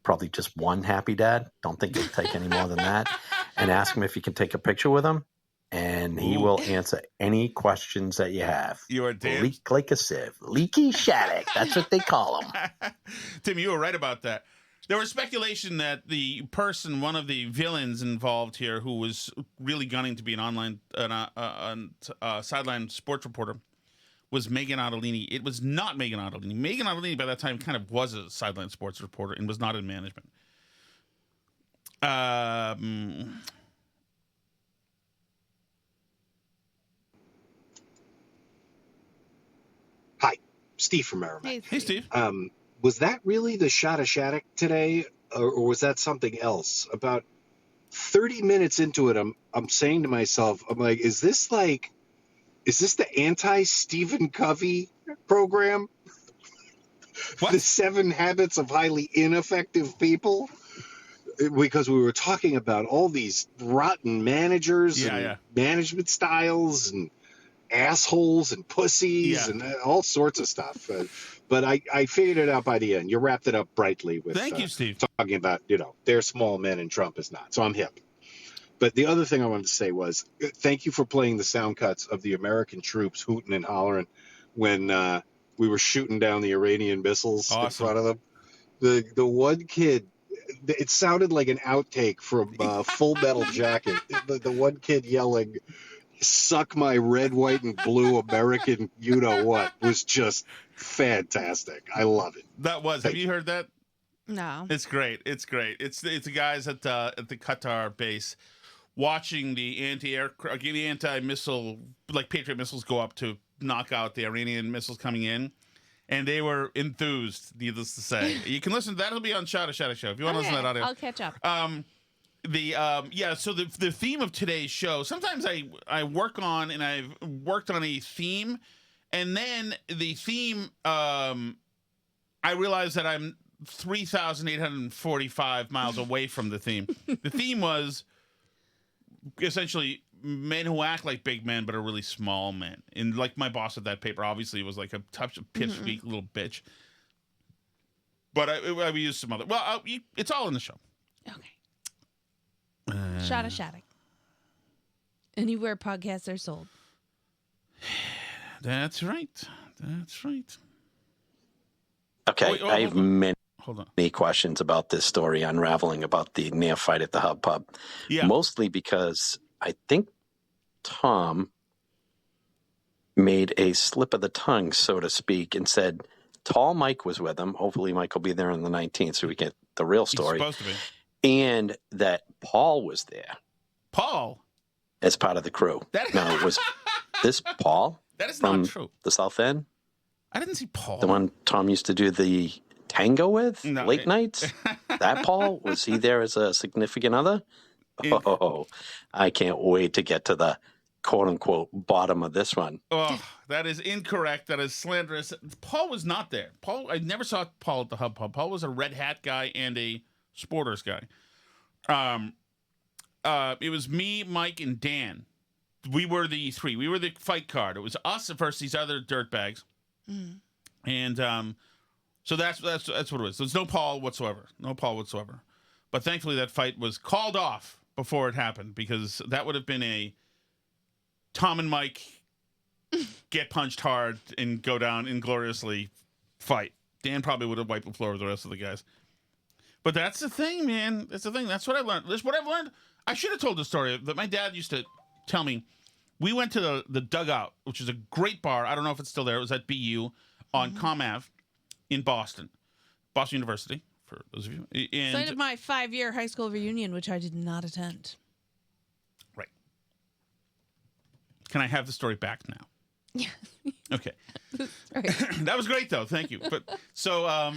probably just one happy dad. Don't think it'll take any more than that. And ask him if you can take a picture with him. And he will answer any questions that you have. You are damn... Leak like a sieve. Leaky Shattuck. That's what they call him. Tim, you were right about that. There was speculation that the person, one of the villains involved here, who was really gunning to be an online sideline sports reporter, was Megan Ottolini. It was not Megan Ottolini. Megan Ottolini, by that time, kind of was a sideline sports reporter and was not in management. Hi, Steve from Merrimack. Hey, Steve. Was that really the shot of Shattuck today, or was that something else? About 30 minutes into it, I'm saying to myself, I'm like, is this the anti-Stephen Covey program? What? The 7 Habits of Highly Ineffective People? Because we were talking about all these rotten managers and management styles and assholes and pussies and all sorts of stuff. But I figured it out by the end. You wrapped it up brightly with Thank you, Steve. Talking about, they're small men and Trump is not. So I'm hip. But the other thing I wanted to say was thank you for playing the sound cuts of the American troops hooting and hollering when we were shooting down the Iranian missiles in front of them. The one kid, it sounded like an outtake from Full Metal Jacket. The one kid yelling, "Suck my red, white, and blue American you-know-what" was just fantastic. I love it. That was. Have you heard that? No. It's great. It's great. It's the guys at the Qatar base watching the anti-missile, like Patriot missiles, go up to knock out the Iranian missiles coming in, and they were enthused. Needless to say, you can listen. That'll be on Shattuck Show if you want to listen to that audio. I'll catch up. So the theme of today's show. Sometimes I work on, and I've worked on a theme, and then the theme I realize that I'm 3,845 miles away from the theme. The theme was essentially men who act like big men but are really small men. And like my boss at that paper obviously was like a touch of pipsqueak little bitch. But I used some other. Well, it's all in the show. Okay. Shattuck. Anywhere podcasts are sold. That's right. That's right. Okay, I have many Hold on. questions about this story unraveling about the near fight at the Hub Pub. Yeah. Mostly because I think Tom made a slip of the tongue, so to speak, and said Tall Mike was with him. Hopefully Mike will be there on the 19th so we get the real story. He's supposed to be. And that Paul was there. Paul? As part of the crew. Now, was this Paul? That is from not true. The South End? I didn't see Paul. The one Tom used to do the tango with late nights? That Paul? Was he there as a significant other? Oh, I can't wait to get to the quote-unquote bottom of this one. Oh, that is incorrect. That is slanderous. Paul was not there. I never saw Paul at the Hub Pub. Paul was a red hat guy and a sporters guy. It was me, Mike, and Dan. We were the three. We were the fight card. It was us versus these other dirtbags. Mm. And so that's what it was. There's no Paul whatsoever. No Paul whatsoever. But thankfully that fight was called off before it happened, because that would have been a Tom and Mike get punched hard and go down ingloriously fight. Dan probably would have wiped the floor with the rest of the guys. But that's the thing, man. That's the thing. That's what I learned. That's what I've learned. I should have told the story that my dad used to tell me. We went to the Dugout, which is a great bar. I don't know if it's still there. It was at BU on Comm Ave in Boston University, for those of you. And Site of my 5-year high school reunion, which I did not attend. Right. Can I have the story back now? Yeah. Okay. Right. That was great, though. Thank you. But so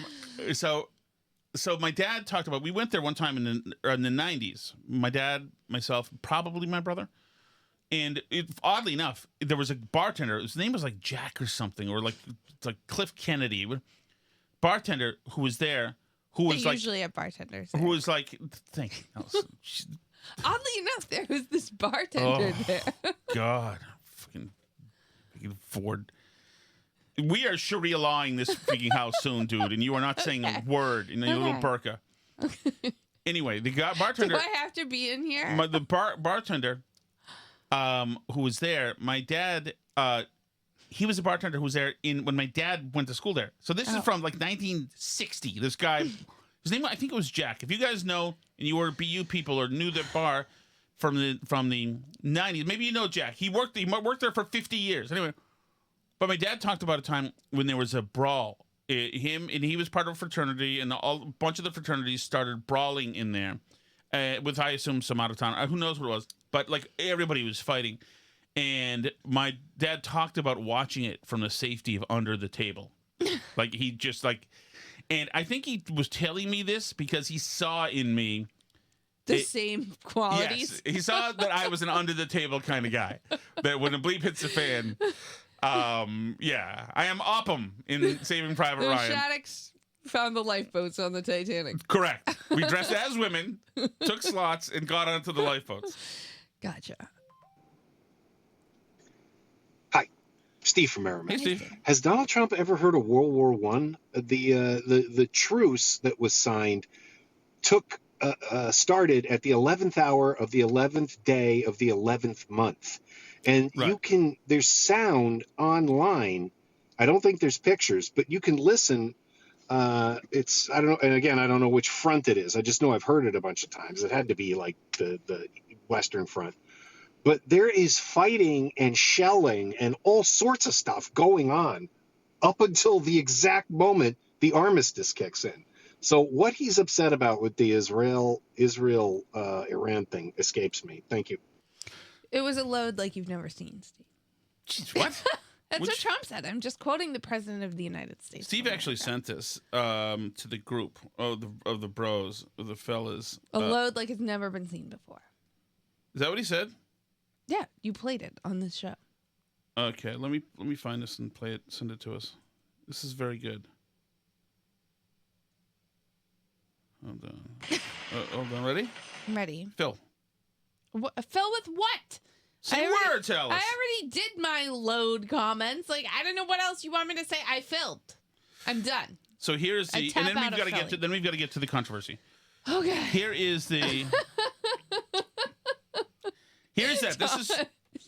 my dad talked about. We went there one time in the 90s. My dad, myself, probably my brother. And oddly enough, there was a bartender. His name was like Jack or something, or like Cliff Kennedy, bartender who was there. Who was they usually have bartenders. Who was like, thank you. Oddly enough, there was this bartender there. God, fucking Ford. We are Sharia lawing this freaking house soon, dude, and you are not saying a word in your little burqa. Anyway, the bartender. Do I have to be in here? The bartender. Who was there? My dad. He was a bartender who was there when my dad went to school there. So this is from like 1960. This guy, his name I think it was Jack. If you guys know and you were BU people or knew the bar from the 90s, maybe you know Jack. He worked there for 50 years. Anyway, but my dad talked about a time when there was a brawl. He was part of a fraternity, and a bunch of the fraternities started brawling in there. With I assume some out of town. Who knows what it was? But like everybody was fighting, and my dad talked about watching it from the safety of under the table. Like he just like, and I think he was telling me this because he saw in me the same qualities. Yes, he saw that I was an under the table kind of guy. That when a bleep hits the fan, yeah, I am Oppum in Saving Private Ryan. Shaddocks found the lifeboats on the Titanic. Correct. We dressed as women, took slots, and got onto the lifeboats. Gotcha. Hi, Steve from Merrimack. Hey, Steve. Has Donald Trump ever heard of World War I? The truce that was signed started at the 11th hour of the 11th day of the 11th month. And there's sound online. I don't think there's pictures, but you can listen. I don't know. And again, I don't know which front it is. I just know I've heard it a bunch of times. It had to be like the Western Front. But there is fighting and shelling and all sorts of stuff going on up until the exact moment the armistice kicks in. So what he's upset about with the Israel-Iran thing escapes me. Thank you. It was a load like you've never seen, Steve. Jeez, what? That's what Trump said. I'm just quoting the president of the United States. Steve actually sent this to the group of the bros, of the fellas. A load like it's never been seen before. Is that what he said? Yeah, you played it on this show. Okay, let me find this and play it. Send it to us. This is very good. Hold on. Hold on. Ready? I'm ready. Phil. Phil with what? Say words, Alice. I already did my load comments. Like, I don't know what else you want me to say. I filled. I'm done. So here's I the, tap and then out we've got to of get to, then we've got to get to the controversy. Okay. Here is the. Here's that. This is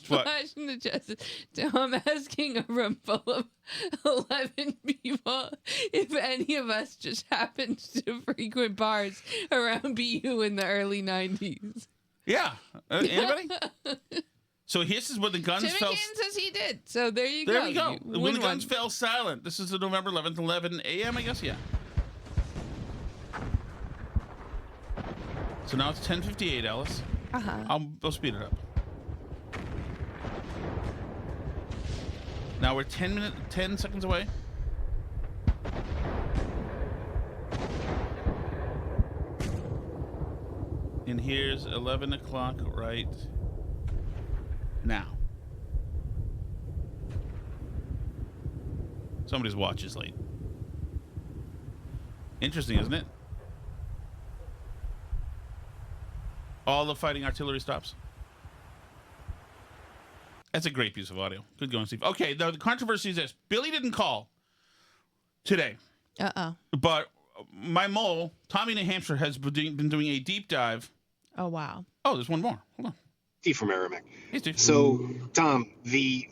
what. Flash in the chest. Tom asking a room full of 11 people if any of us just happened to frequent bars around BU in the early 90s. Yeah. Anybody? So here's is when the guns Tim fell. McCann says he did. So there you There go. we go. You When win the guns one. fell silent. This is the November 11th, 11 a.m. I guess. Yeah. So now it's 10:58, Alice. I'll speed it up. Now we're 10 seconds away. And here's 11 o'clock right now. Somebody's watch is late. Interesting, isn't it? All the fighting artillery stops. That's a great piece of audio. Good going, Steve. Okay, the controversy is this. Billy didn't call today. But my mole, Tommy, New Hampshire, has been doing a deep dive. Oh, wow. Oh, there's one more. Hold on. Steve from Merrimack. Hey, Steve. So, Tom, the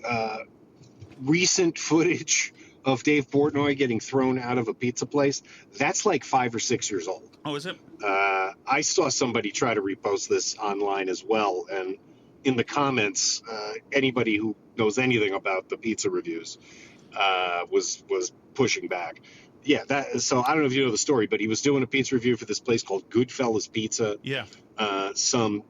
recent footage of Dave Portnoy getting thrown out of a pizza place, that's like 5 or 6 years old. Oh, is it? I saw somebody try to repost this online as well, and in the comments, anybody who knows anything about the pizza reviews was pushing back. Yeah, so I don't know if you know the story, but he was doing a pizza review for this place called Goodfellas Pizza. Yeah. Some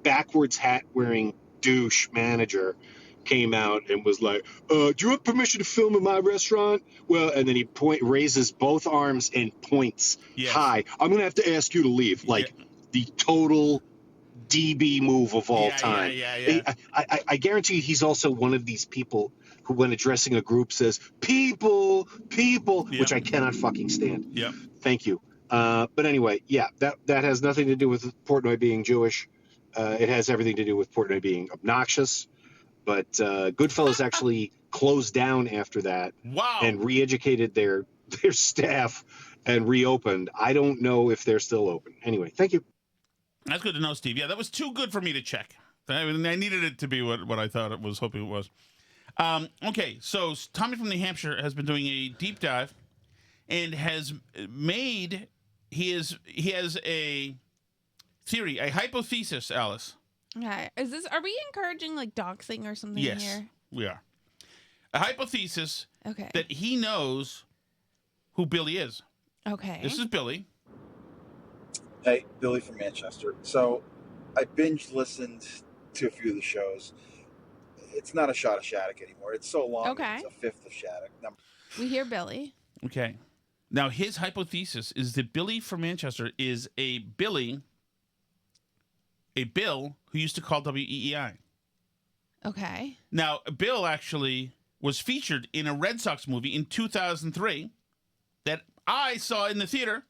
backwards hat wearing douche manager came out and was like, do you have permission to film in my restaurant? Well, and then he raises both arms and points high. I'm going to have to ask you to leave. Like the total DB move of all time. I guarantee you he's also one of these people who, when addressing a group, says, people, which I cannot fucking stand. Yeah. Thank you. But anyway, that has nothing to do with Portnoy being Jewish. It has everything to do with Portnoy being obnoxious. But Goodfellas actually closed down after that. Wow. And re-educated their staff and reopened. I don't know if they're still open. Anyway, thank you. That's good to know, Steve. Yeah, that was too good for me to check. I needed it to be what I thought it was, hoping it was. Okay, so Tommy from New Hampshire has been doing a deep dive and has made he has a theory, a hypothesis, Alice. Okay. Are we encouraging like doxing or something Yes, here? we are. A hypothesis Okay. that he knows who Billy is. Okay. This is Billy. Hey, Billy from Manchester. So I binge listened to a few of the shows. It's not a shot of Shattuck anymore. It's so long. Okay. It's a fifth of Shattuck. We hear Billy. Okay. Now, his hypothesis is that Billy from Manchester is a Bill who used to call WEEI. Okay. Now, Bill actually was featured in a Red Sox movie in 2003 that I saw in the theater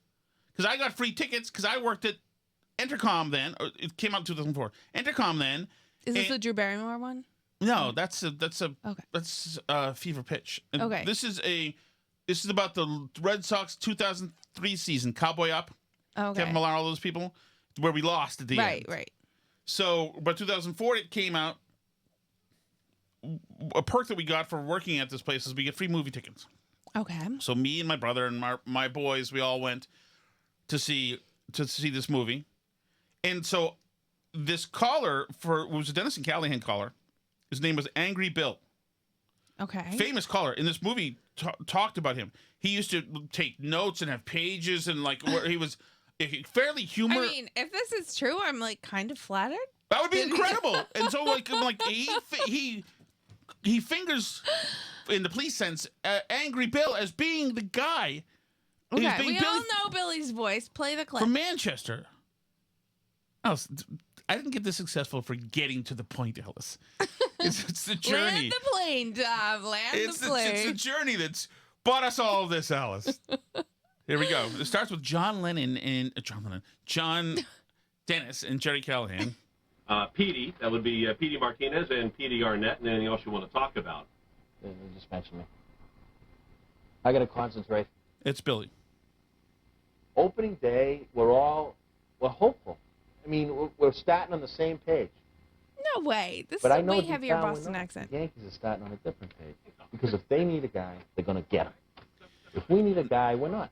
because I got free tickets because I worked at Entercom then. Or it came out in 2004. Entercom then. Is this the Drew Barrymore one? No, that's Fever Pitch. And Okay. This is about the Red Sox 2003 season, Cowboy Up. Okay. Kevin Millar, all those people, where we lost at the end. Right. So, by 2004, it came out. A perk that we got for working at this place is we get free movie tickets. Okay. So me and my brother and my boys, we all went to see this movie. And so this caller was a Dennis and Callahan caller. His name was Angry Bill. Okay. Famous caller. In this movie, talked about him. He used to take notes and have pages and like where he was fairly humorous. I mean, if this is true, I'm like kind of flattered. That would be incredible. And so like he fingers in the police sense Angry Bill as being the guy. Okay, we all know Billy's voice. Play the clip. From Manchester. Alice, I didn't get this successful for getting to the point, Alice. It's the journey. Land the plane, Dom. Land the plane. It's the journey that's bought us all of this, Alice. Here we go. It starts with John Dennis and Jerry Callahan. Petey, that would be Petey Martinez and Petey Arnett, and anything else you want to talk about. Just mention me. I got to concentrate. It's Billy. Opening day, we're hopeful. I mean, we're starting on the same page. No way. This But is I a know way deep heavier down we Boston know accent. The Yankees are starting on a different page. Because if they need a guy, they're going to get him. If we need a guy, we're not.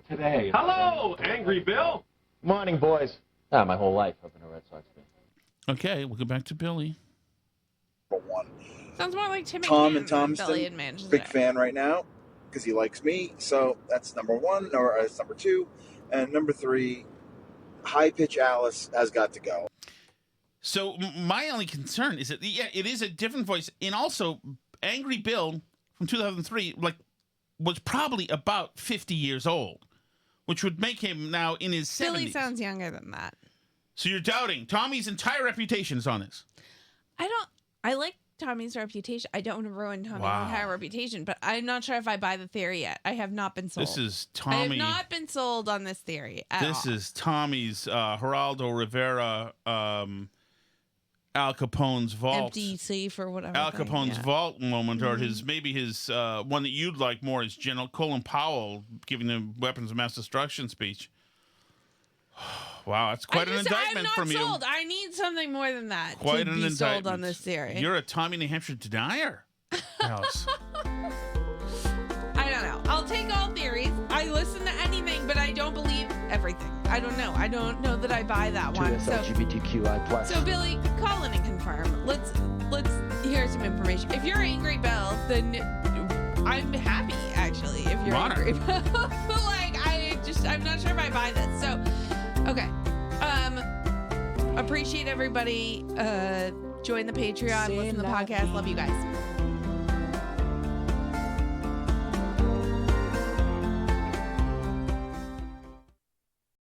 Today. Hello, Angry Bill. Morning, boys. My whole life I've been a Red Sox fan. Okay, we'll go back to Billy. One. Sounds more like Tim Tom and and Billy Thompson, in Manchester. big fan right now because he likes me. So that's number one, or that's number two. And number three, High Pitch Alice has got to go. So my only concern is that, it is a different voice. And also, Angry Bill from 2003, was probably about 50 years old, which would make him now in his 70s. Billy sounds younger than that. So you're doubting Tommy's entire reputation is on this. I like Tommy's reputation. I don't want to ruin Tommy's Wow. entire reputation, but I'm not sure if I buy the theory yet. I have not been sold. This is I Tommy. have not been sold on this theory at This all. is Tommy's Geraldo Rivera, Al Capone's vault. Empty safe or whatever. Al thing, Capone's yeah. vault moment, or Mhm. maybe his one that you'd like more is General Colin Powell giving the weapons of mass destruction speech. Wow, that's quite an indictment I'm from not you. sold. I need something more than that Quite to an be indictment. sold on this theory. You're a Tommy, New Hampshire denier, Alice. I don't know. I'll take all theories. I listen to anything, but I don't believe everything. I don't know. I don't know that I buy that one. So, LGBTQI+. so Billy, call in and confirm. Let's hear some information. If you're Angry Bill, then I'm happy actually. If you're Honored. Angry Bill, but I'm not sure if I buy this. So, okay. Appreciate everybody. Join the Patreon. Listen to the podcast. Love you guys.